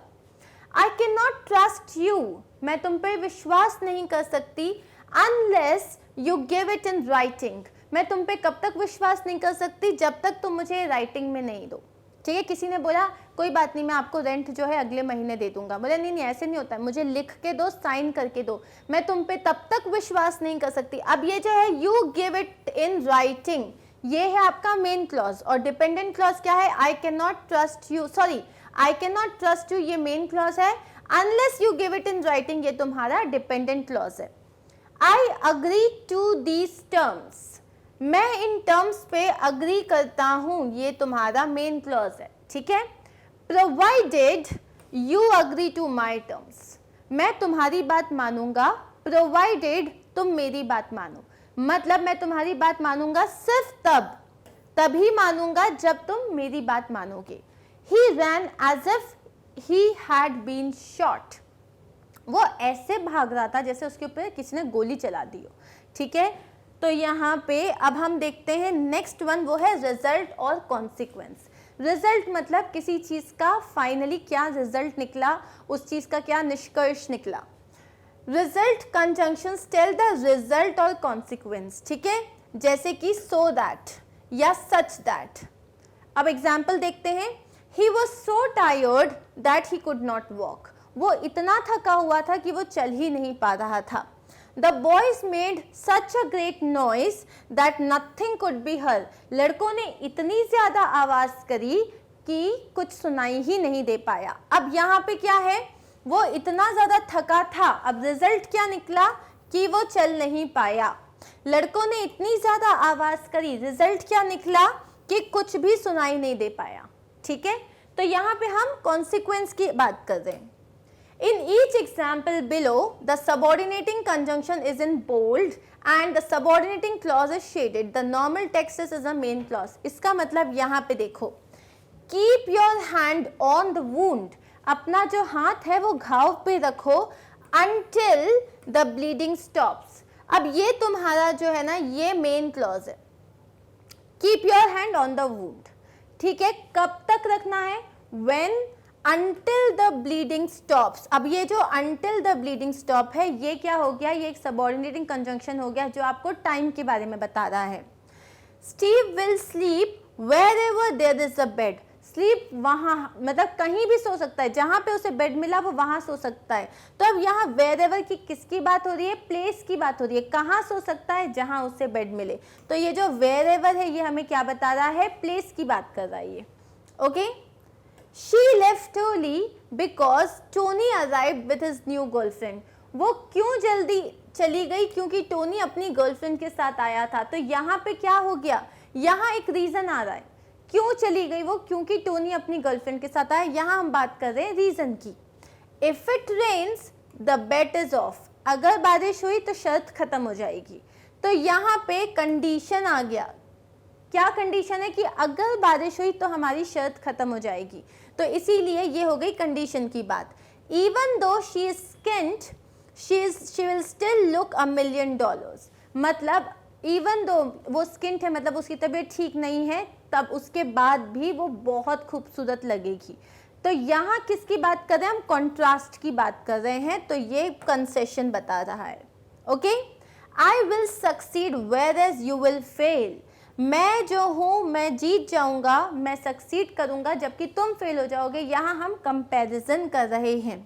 I can not trust you, मैं तुम पे विश्वास नहीं कर सकती, unless you give it in writing, मैं तुम पे कब तक विश्वास नहीं कर सकती? जब तक तुम मुझे राइटिंग में नहीं दो। ठीक है, किसी ने बोला कोई बात नहीं, मैं आपको रेंट जो है अगले महीने दे दूंगा, बोले नहीं नहीं ऐसे नहीं होता है, मुझे लिख के दो, साइन करके दो, मैं तुम पे तब तक विश्वास नहीं कर सकती। अब ये जो है you give it in writing, ये है आपका मेन क्लॉज, और डिपेंडेंट क्लॉज क्या है? I can not trust you, sorry I can not trust you, ये मेन क्लॉज है, unless you give it in writing, ये तुम्हारा डिपेंडेंट क्लॉज है। I agree to these terms, मैं इन टर्म्स पे अग्री करता हूं, ये तुम्हारा मेन क्लॉज है। ठीक है, provided you agree to my terms, मैं तुम्हारी बात मानूंगा, प्रोवाइडेड तुम मेरी बात मानो, मतलब मैं तुम्हारी बात मानूंगा सिर्फ तभी मानूंगा जब तुम मेरी बात मानोगे। He ran as if he had been shot, वो ऐसे भाग रहा था जैसे उसके ऊपर किसी ने गोली चला दी हो। ठीक है, तो यहाँ पे अब हम देखते हैं नेक्स्ट वन, वो है रिजल्ट और कॉन्सिक्वेंस। रिजल्ट मतलब किसी चीज का फाइनली क्या रिजल्ट निकला, उस चीज का क्या निष्कर्ष निकला। Result conjunctions tell the result और कॉन्सिक्वेंस। ठीक है, जैसे कि सो दैट या सच दैट। अब एग्जाम्पल देखते हैं, he was so tired that he could not walk, वो इतना थका हुआ था कि वो चल ही नहीं पा रहा था। The boys made such a great noise that nothing could be heard. लड़कों ने इतनी ज्यादा आवाज करी कि कुछ सुनाई ही नहीं दे पाया। अब यहाँ पे क्या है, वो इतना ज्यादा थका था, अब रिजल्ट क्या निकला कि वो चल नहीं पाया। लड़कों ने इतनी ज्यादा आवाज करी, रिजल्ट क्या निकला कि कुछ भी सुनाई नहीं दे पाया। ठीक है, तो यहाँ पे हम कॉन्सिक्वेंस की बात कर रहे हैं। In each example below, the subordinating conjunction is in bold and the subordinating clause is shaded. The normal text is a main clause. इसका मतलब यहाँ पे देखो, keep your hand on the wound. अपना जो हाथ है वो घाव पे रखो until the bleeding stops. अब ये तुम्हारा जो है ना, ये मेन क्लॉज है, keep your hand on the wound. ठीक है, कब तक रखना है? When until the bleeding stops. अब ये जो until the bleeding stop है, ये क्या हो गया? ये एक subordinating conjunction हो गया जो आपको टाइम के बारे में बता रहा है। Steve will sleep wherever there is a bed. Sleep वहाँ मतलब कहीं भी सो सकता है, जहाँ पे उसे बेड मिला वो वहाँ सो सकता है। तो अब यहाँ wherever की किसकी बात हो रही है? प्लेस की बात हो रही है, कहाँ सो सकता है? जहाँ उसे बेड मिले। तो ये जो wherever है ये हमें क्या बता रहा है? प्लेस की बात कर रहा है ये। Okay, She left early because Tony arrived with his new girlfriend. वो क्यों जल्दी चली गई? क्योंकि टोनी अपनी गर्लफ्रेंड के साथ आया था। तो यहाँ पे क्या हो गया? यहाँ एक रीजन आ रहा है, क्यों चली गई वो? क्योंकि टोनी अपनी गर्लफ्रेंड के साथ आया। यहाँ हम बात कर रहे हैं रीजन की। If it rains, the bet is off. अगर बारिश हुई तो शर्त खत्म हो जाएगी। तो यहाँ पे कंडीशन आ गया। क्या कंडीशन है? कि अगर बारिश हुई तो हमारी शर्त खत्म हो जाएगी। तो इसीलिए ये हो गई कंडीशन की बात। Even though she is skinned, she will still look $1 million. मतलब इवन दो वो स्किन्ड है, मतलब उसकी तबीयत ठीक नहीं है, तब उसके बाद भी वो बहुत खूबसूरत लगेगी। तो यहाँ किसकी बात कर रहे हैं हम? कॉन्ट्रास्ट की बात कर रहे हैं। तो ये कंसेशन बता रहा है। Okay, I will succeed whereas you will fail. मैं जो हूँ मैं जीत जाऊंगा, मैं सक्सीड करूंगा, जबकि तुम फेल हो जाओगे। यहाँ हम कंपैरिजन कर रहे हैं।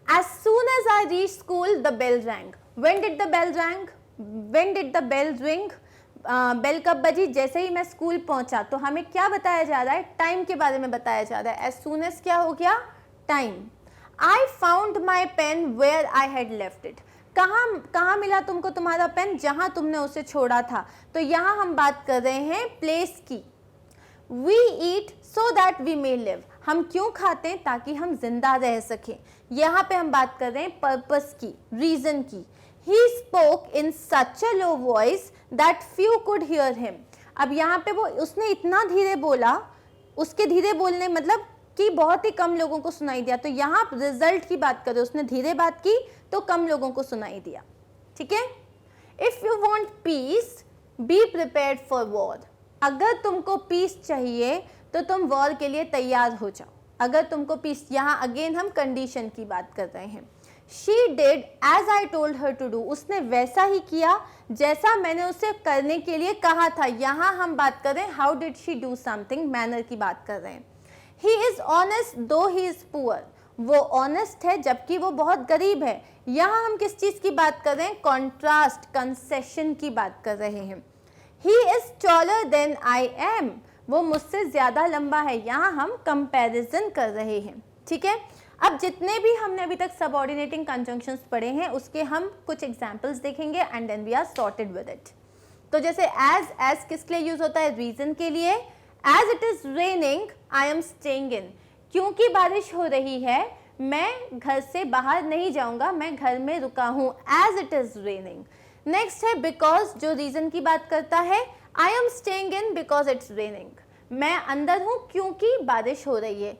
As soon as I reached school, the bell rang. When did the bell rang? When did the bell ring? Bell कब बजी? जैसे ही मैं स्कूल पहुंचा। तो हमें क्या बताया जा रहा है? टाइम के बारे में बताया जा रहा है। As soon as क्या हो गया? Time. I found my pen where I had left it. कहाँ मिला तुमको तुम्हारा पेन? जहां तुमने उसे छोड़ा था। तो यहाँ हम बात कर रहे हैं प्लेस की। We eat so that we may live. हम क्यों खाते हैं? ताकि हम जिंदा रह सकें। यहाँ पे हम बात कर रहे हैं पर्पस की, रीजन की। He spoke in such a low voice that few could hear him. अब यहाँ पे वो उसने इतना धीरे बोला, उसके धीरे बोलने मतलब कि बहुत ही कम लोगों को सुनाई दिया। तो यहाँ रिजल्ट की बात करें, उसने धीरे बात की तो कम लोगों को सुनाई दिया। ठीक है। If you want piece be prepared for war. अगर तुमको पीस चाहिए तो तुम वॉर के लिए तैयार हो जाओ। अगर तुमको पीस, यहाँ अगेन हम कंडीशन की बात कर रहे हैं। She did as I told her to do. उसने वैसा ही किया जैसा मैंने उसे करने के लिए कहा था। यहाँ हम बात कर रहे हैं how did she do something, manner की बात कर रहे हैं। He is honest though he is poor. वो ऑनेस्ट है जबकि वो बहुत गरीब है। यहाँ हम किस चीज़ की बात कर रहे हैं? कॉन्ट्रास्ट, कंसेशन की बात कर रहे हैं। He is taller than I am. वो मुझसे ज़्यादा लंबा है। यहाँ हम कंपैरिजन कर रहे हैं। ठीक है। अब जितने भी हमने अभी तक सबऑर्डिनेटिंग कंजंक्शंस पढ़े हैं उसके हम कुछ एग्जांपल्स देखेंगे and then we are sorted with it. तो जैसे एज किसके लिए यूज होता है? रीजन के लिए। As it is raining I am staying in. क्योंकि बारिश हो रही है मैं घर से बाहर नहीं जाऊंगा, मैं घर में रुका हूँ। As it is raining. Next है बिकॉज, जो रीजन की बात करता है। I am staying in because it's raining. मैं अंदर हूँ क्योंकि बारिश हो रही है।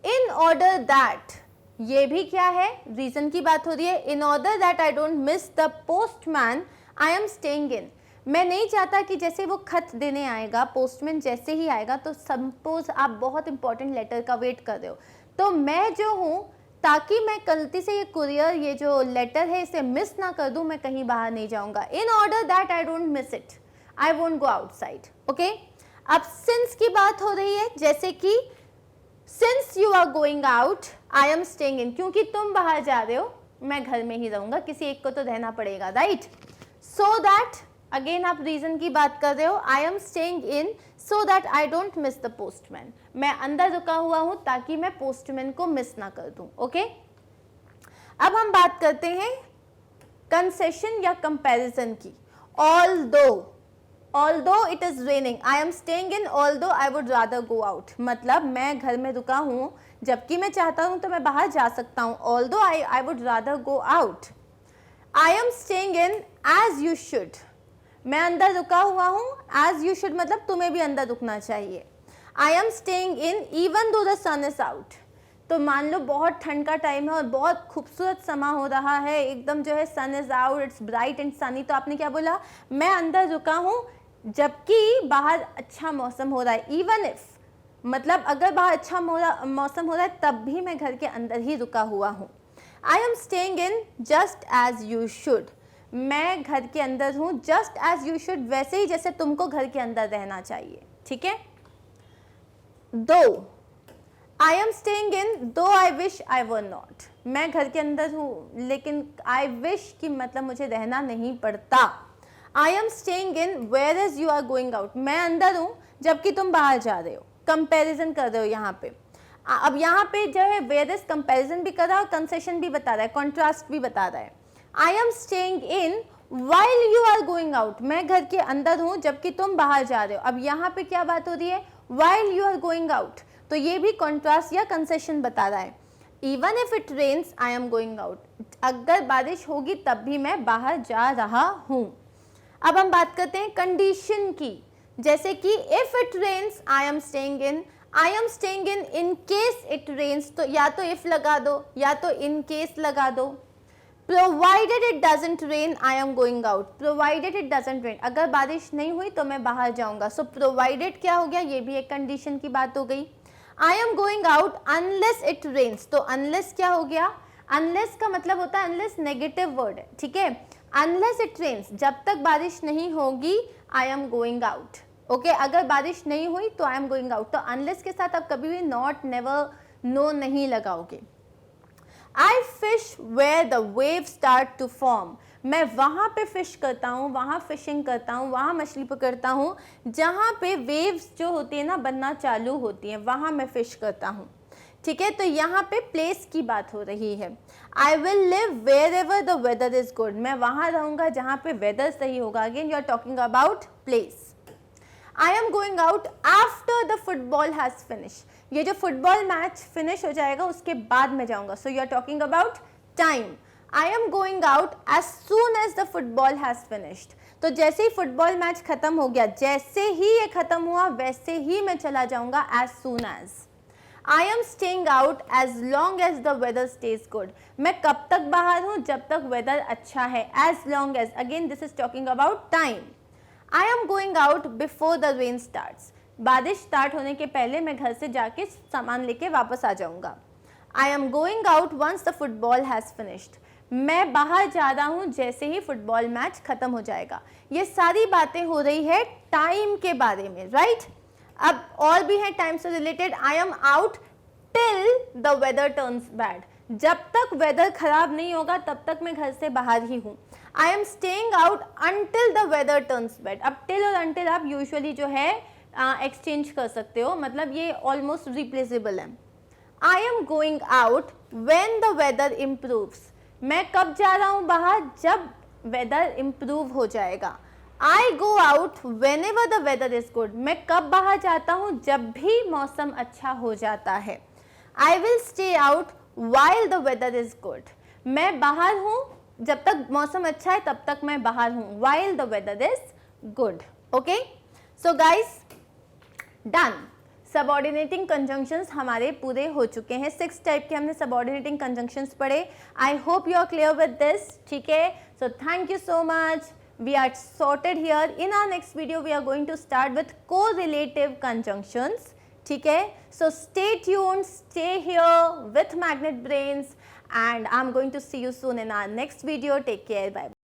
इन ऑर्डर दैट, ये भी क्या है? रीजन की बात हो रही है। इन order that I don't miss the postman I am staying इन। मैं नहीं चाहता कि जैसे वो खत देने आएगा, पोस्टमैन जैसे ही आएगा, तो सपोज आप बहुत इंपॉर्टेंट लेटर का वेट कर रहे हो, तो मैं जो हूँ ताकि मैं गलती से ये कुरियर, ये जो लेटर है, इसे मिस ना कर दूँ, मैं कहीं बाहर नहीं जाऊँगा। In order that I don't miss it I won't go outside. Okay. अब सिंस की बात हो रही है, जैसे कि since you are going out I am staying in. क्योंकि तुम बाहर जा रहे हो मैं घर में ही रहूंगा, किसी एक को तो रहना पड़ेगा, राइट। सो दैट, अगेन आप रीजन की बात कर रहे हो। आई am staying in so that I don't miss the postman. मैं अंदर रुका हुआ हूं ताकि मैं पोस्टमैन को मिस ना कर दूं। ओके। अब हम बात करते हैं कंसेशन या कंपैरिजन की। Although it is raining, I am staying in. Although I would rather go out. मतलब मैं घर में रुका हूँ जबकि मैं चाहता हूँ तो मैं बाहर जा सकता हूँ। Although I would rather go out. I am staying in as you should. मैं अंदर रुका हुआ हूँ। As you should मतलब तुम्हें भी अंदर रुकना चाहिए। I am staying in even though the sun is out. तो मान लो बहुत ठंड का टाइम है और बहुत खूबसूरत समा हो रहा है, एकदम जो है sun is out, it's bright and sunny, तो आपने क्या बोला? मैं अंदर रुका हूँ जबकि बाहर अच्छा मौसम हो रहा है। इवन इफ मतलब अगर बाहर अच्छा मौसम हो रहा है तब भी मैं घर के अंदर ही रुका हुआ हूँ। I am staying in just as you should. मैं घर के अंदर हूँ जस्ट एज यू शुड, वैसे ही जैसे तुमको घर के अंदर रहना चाहिए। ठीक है। दो, आई एम स्टेइंग इन दो I wish I were not. मैं घर के अंदर हूँ लेकिन आई विश की मतलब मुझे रहना नहीं पड़ता। I am staying in whereas you are going out. मैं अंदर हूँ जबकि तुम बाहर जा रहे हो। कंपैरिजन कर रहे हो यहाँ पे। अब यहाँ पे जो है वेयर एज कंपैरिजन भी कर रहा है और कंसेशन भी बता रहा है, कॉन्ट्रास्ट भी बता रहा है। I am staying in while you are going out. मैं घर के अंदर हूँ जबकि तुम बाहर जा रहे हो। अब यहाँ पे क्या बात हो रही है? While you are going out, तो ये भी कॉन्ट्रास्ट या कंसेशन बता रहा है। Even if it rains I am going out. अगर बारिश होगी तब भी मैं बाहर जा रहा हूँ। अब हम बात करते हैं कंडीशन की, जैसे कि if it rains I am staying in, I am staying in case it rains, तो या तो इफ लगा दो या तो इन केस लगा दो। Provided it doesn't rain I am going out. Provided it doesn't rain, अगर बारिश नहीं हुई तो मैं बाहर जाऊंगा। सो प्रोवाइडेड क्या हो गया? ये भी एक कंडीशन की बात हो गई। I am going out unless it rains, तो अनलेस क्या हो गया? अनलेस का मतलब होता है, अनलेस नेगेटिव वर्ड है। ठीक है। अनलेस इट रेन्स, जब तक बारिश नहीं होगी आई एम गोइंग आउट। ओके। अगर बारिश नहीं हुई तो आई एम गोइंग आउट। तो अनलेस के साथ आप कभी भी नॉट, नेवर, नो नहीं लगाओगे। I fish where the wave start to form. मैं वहाँ पे फिश करता हूँ, वहाँ फिशिंग करता हूँ, वहाँ मछली पकड़ता हूँ जहाँ पे वेव्स जो होती है ना बनना चालू होती हैं, वहाँ मैं फिश करता हूँ। ठीक है। तो यहाँ पे प्लेस की बात हो रही है। I will live wherever the weather is good. मैं वहाँ रहूँगा जहाँ पे वेदर सही होगा। Again you are talking about place. I am going out after the football has finish. ये जो फुटबॉल मैच फिनिश हो जाएगा उसके बाद मैं जाऊँगा। So you are talking about time. I am going out as soon as the football has finished. तो जैसे ही फुटबॉल मैच खत्म हो गया, जैसे ही ये खत्म हुआ वैसे ही मैं चला जाऊंगा as soon as. I am staying out as long as the weather stays good. मैं कब तक बाहर हूँ? जब तक वेदर अच्छा है. As long as, again this is talking about time. I am going out before the rain starts. बारिश स्टार्ट होने के पहले मैं घर से जाके सामान लेके वापस आ जाऊंगा. I am going out once the football has finished. मैं बाहर जा रहा हूँ जैसे ही फुटबॉल मैच खत्म हो जाएगा. ये सारी बातें हो रही है टाइम के बारे में, राइट? अब और भी है टाइम से related. I am out till the weather turns bad. जब तक वेदर खराब नहीं होगा तब तक मैं घर से बाहर ही हूँ. I am staying out until the weather turns bad. अब till और until आप यूजुअली जो है एक्सचेंज कर सकते हो, मतलब ये ऑलमोस्ट रिप्लेसेबल है. I am going out when the weather improves. मैं कब जा रहा हूँ बाहर? जब वेदर इम्प्रूव हो जाएगा. I go out whenever the weather is good. मैं कब बाहर जाता हूँ? जब भी मौसम अच्छा हो जाता है. I will stay out while the weather is good. मैं बाहर हूँ जब तक मौसम अच्छा है तब तक मैं बाहर हूँ. While the weather is good. Okay? So guys, done. Subordinating conjunctions हमारे पूरे हो चुके हैं. 6 टाइप के हमने सबऑर्डिनेटिंग कंजंक्शंस पढ़े. I hope you are clear with this. ठीक है, so thank you so much. We are sorted here. In our next video we are going to start with correlative conjunctions. ठीक है, so stay tuned, stay here with Magnet Brains, and I'm going to see you soon in our next video. Take care. Bye.